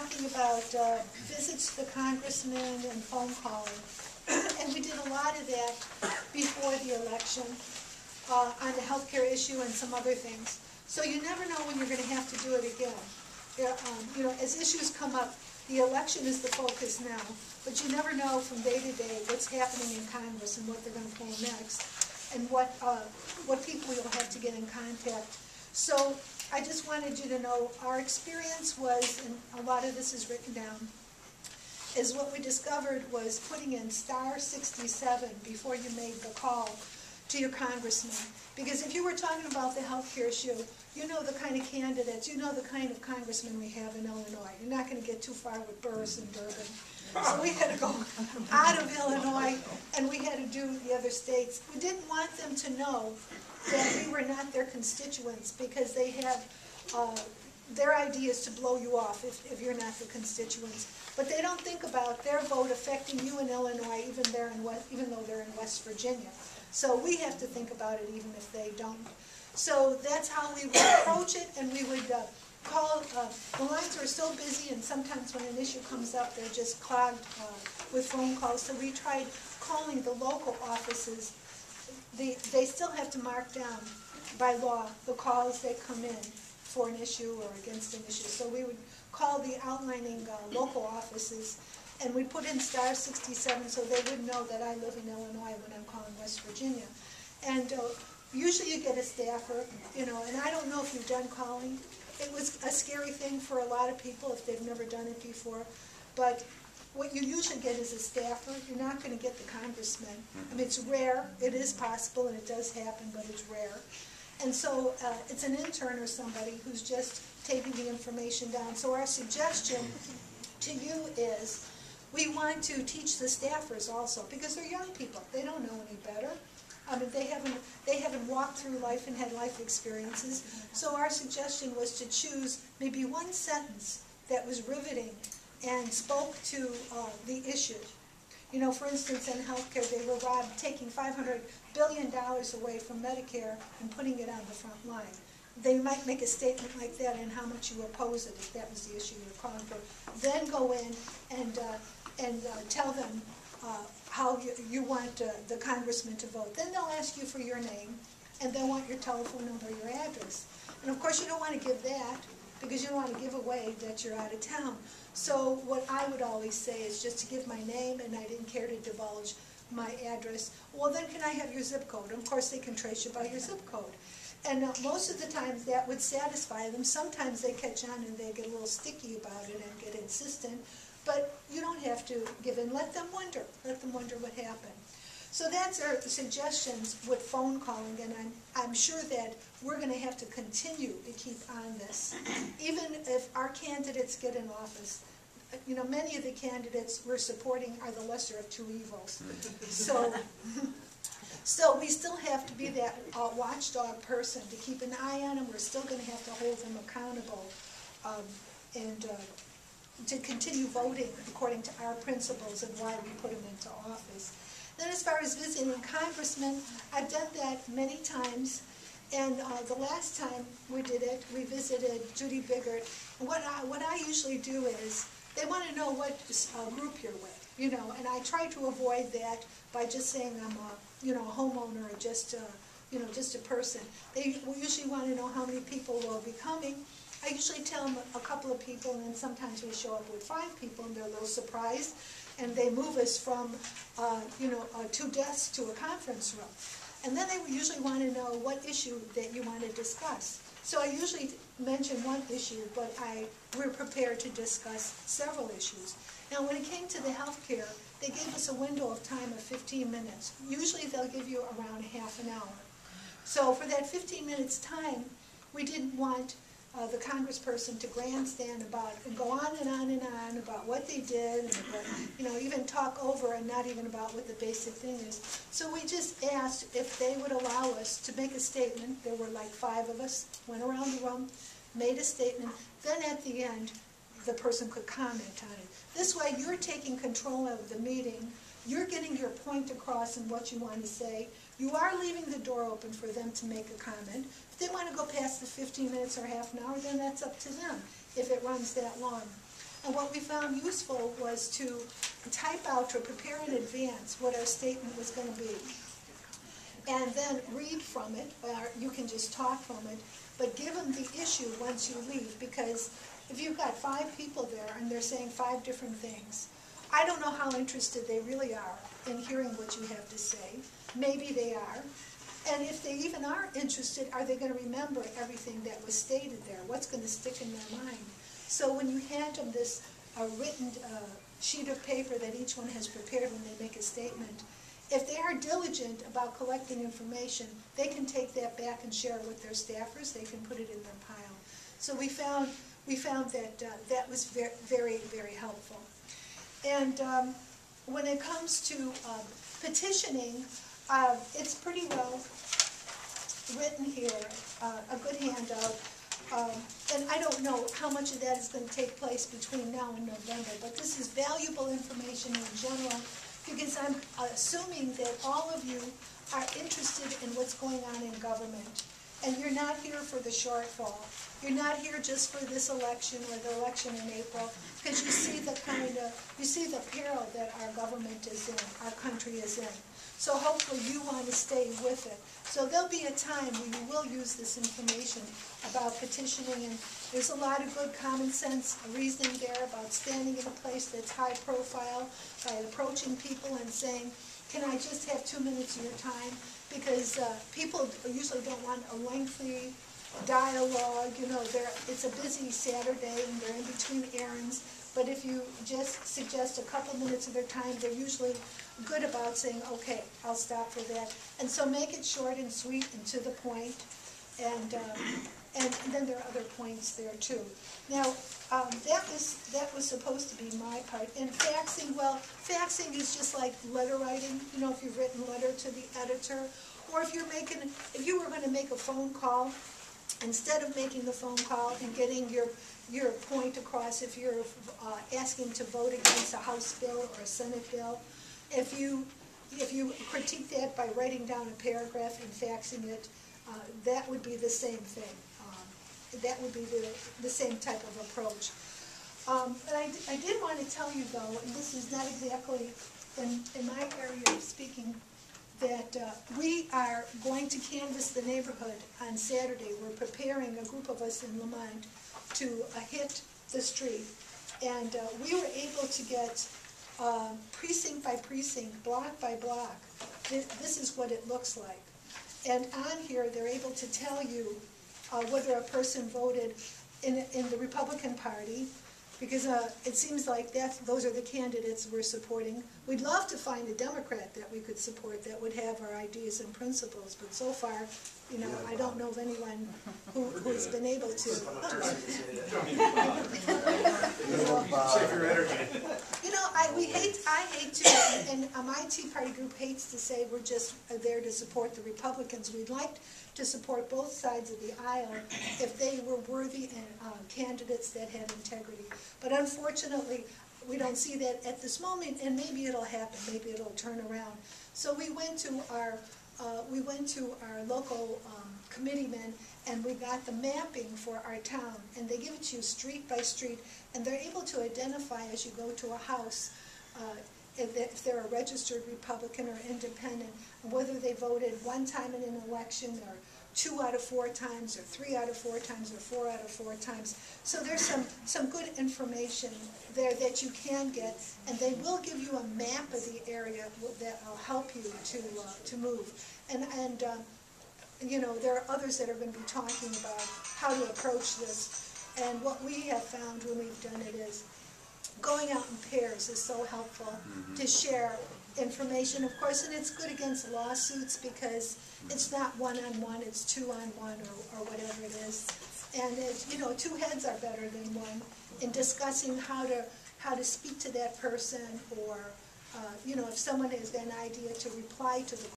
talking about visits to the congressman and phone calling. And we did a lot of that before the election on the healthcare issue and some other things. So you never know when you're going to have to do it again. You know, as issues come up, the election is the focus now, but you never know from day to day what's happening in Congress and what they're going to pull next, and what people you'll have to get in contact. So I just wanted you to know our experience was, and a lot of this is written down, is what we discovered was putting in *67 before you made the call to your congressman. Because if you were talking about the health care issue, you know the kind of candidates, you know the kind of congressmen we have in Illinois. You're not going to get too far with Burris and Durbin. So we had to go out of Illinois, and we had to do the other states. We didn't want them to know that we were not their constituents, because they have their idea is to blow you off if you're not the constituents. But they don't think about their vote affecting you in Illinois, even though they're in West Virginia. So we have to think about it even if they don't. So that's how we would approach it, and we would call. The lines are so busy, and sometimes when an issue comes up, they're just clogged with phone calls. So we tried calling the local offices. They still have to mark down by law the calls that come in for an issue or against an issue. So we would call the outlining local offices, and we put in *67 so they would know that I live in Illinois when I'm calling West Virginia. And usually you get a staffer, you know, and I don't know if you've done calling. It was a scary thing for a lot of people if they've never done it before. But what you usually get is a staffer. You're not going to get the congressman. I mean, it's rare. It is possible, and it does happen, but it's rare. And so it's an intern or somebody who's just taking the information down. So our suggestion to you is we want to teach the staffers also, because they're young people. They don't know any better. I mean, they haven't walked through life and had life experiences. So our suggestion was to choose maybe one sentence that was riveting and spoke to the issue. You know, for instance, in healthcare, they were taking $500 billion away from Medicare and putting it on the front line. They might make a statement like that and how much you oppose it, if that was the issue you're calling for. Then go in and tell them how you want the congressman to vote. Then they'll ask you for your name, and they'll want your telephone number, your address. And of course you don't want to give that, because you don't want to give away that you're out of town. So what I would always say is just to give my name, and I didn't care to divulge my address. Well, then can I have your zip code? And of course they can trace you by your zip code. And most of the times that would satisfy them. Sometimes they catch on and they get a little sticky about it and get insistent. But you don't have to give in. Let them wonder. Let them wonder what happened. So that's our suggestions with phone calling, and I'm sure that we're going to have to continue to keep on this. Even if our candidates get in office, you know, many of the candidates we're supporting are the lesser of two evils. So we still have to be that watchdog person to keep an eye on them. We're still going to have to hold them accountable and to continue voting according to our principles and why we put them into office. Then as far as visiting congressmen, I've done that many times, and the last time we did it, we visited Judy Biggert. And what I usually do is, they want to know what group you're with, you know, and I try to avoid that by just saying I'm a homeowner or just a person. They usually want to know how many people will be coming. I usually tell them a couple of people, and then sometimes we show up with 5 people, and they're a little surprised. And they move us from, 2 desks to a conference room. And then they usually want to know what issue that you want to discuss. So I usually mention one issue, but we're prepared to discuss several issues. Now, when it came to the health care, they gave us a window of time of 15 minutes. Usually they'll give you around half an hour. So for that 15 minutes time, we didn't want the congressperson to grandstand about and go on and on and on about what they did, and about, even talk over and not even about what the basic thing is. So we just asked if they would allow us to make a statement. There were like 5 of us, went around the room, made a statement. Then at the end, the person could comment on it. This way, you're taking control of the meeting. You're getting your point across in what you want to say. You are leaving the door open for them to make a comment. If they want to go past the 15 minutes or half an hour, then that's up to them if it runs that long. And what we found useful was to type out or prepare in advance what our statement was going to be. And then read from it, or you can just talk from it, but give them the issue once you leave, because if you've got 5 people there and they're saying 5 different things, I don't know how interested they really are in hearing what you have to say. Maybe they are. And if they even are interested, are they going to remember everything that was stated there? What's going to stick in their mind? So when you hand them this written sheet of paper that each one has prepared when they make a statement, if they are diligent about collecting information, they can take that back and share it with their staffers. They can put it in their pile. So we found that that was very, very helpful. And when it comes to petitioning, it's pretty well written here, a good handout. And I don't know how much of that is going to take place between now and November, but this is valuable information in general, because I'm assuming that all of you are interested in what's going on in government. And you're not here for the shortfall. You're not here just for this election or the election in April, because you see the peril that our government is in, our country is in. So hopefully you want to stay with it. So there'll be a time when you will use this information about petitioning, and there's a lot of good common sense reasoning there about standing in a place that's high profile, by approaching people and saying, can I just have 2 minutes of your time? Because people usually don't want a lengthy dialogue. You know, it's a busy Saturday and they're in between errands. But if you just suggest a couple minutes of their time, they're usually good about saying, okay, I'll stop for that. And so make it short and sweet and to the point. And then there are other points there too. Now, that was supposed to be my part. And faxing, well, faxing is just like letter writing. You know, if you've written a letter to the editor, or if you were going to make a phone call, instead of making the phone call and getting your point across, if you're asking to vote against a House bill or a Senate bill, if you critique that by writing down a paragraph and faxing it, that would be the same thing. That would be the same type of approach. But I did want to tell you, though, and this is not exactly in my area of speaking, that we are going to canvass the neighborhood on Saturday. We're preparing, a group of us in Lemont, to hit the street. And we were able to get precinct by precinct, block by block. This is what it looks like. And on here, they're able to tell you whether a person voted in the Republican Party, because it seems like those are the candidates we're supporting. We'd love to find a Democrat that we could support that would have our ideas and principles, but so far, you know, I don't know of anyone who's been able to. You know, I hate to, and my Tea Party group hates to say we're just there to support the Republicans. We'd like to support both sides of the aisle if they were worthy and candidates that had integrity. But unfortunately, we don't see that at this moment, and maybe it'll happen. Maybe it'll turn around. So we went to our local committeemen, and we got the mapping for our town, and they give it to you street by street, and they're able to identify as you go to a house if they're a registered Republican or independent, whether they voted one time in an election, or 2 out of 4 times, or 3 out of 4 times, or 4 out of 4 times. So there's some good information there that you can get, and they will give you a map of the area that will help you to move. And you know, there are others that are going to be talking about how to approach this. And what we have found when we've done it is going out in pairs is so helpful to share information, of course, and it's good against lawsuits because it's not one-on-one, it's 2-on-1 or whatever it is. And you know, 2 heads are better than one in discussing how to speak to that person, or you know, if someone has got an idea to reply to the